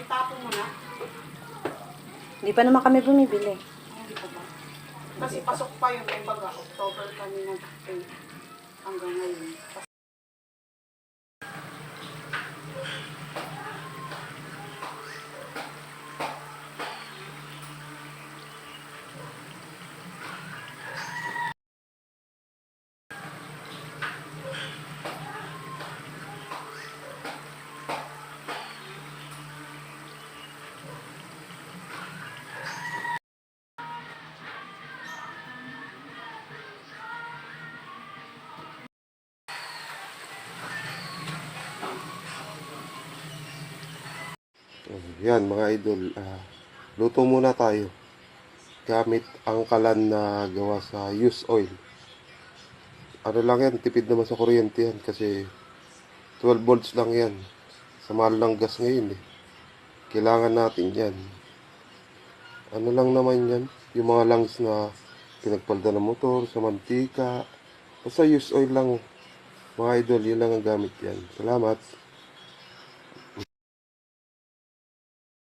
Itapon mo na. Hindi pa naman kami bumibili. Hindi pa ba? Kasi pasok pa yung may baga. October kami nag-pay hanggang ngayon. Yan mga idol, luto muna tayo gamit ang kalan na gawa sa used oil. Ano lang yan, tipid naman sa kuryente yan kasi 12 volts lang yan. Sa mahal ng gas ngayon kailangan natin yan. Ano lang naman yan, yung mga langs na pinagpalda ng motor, sa mantika, basta used oil lang mga idol, yun lang ang gamit yan. Salamat.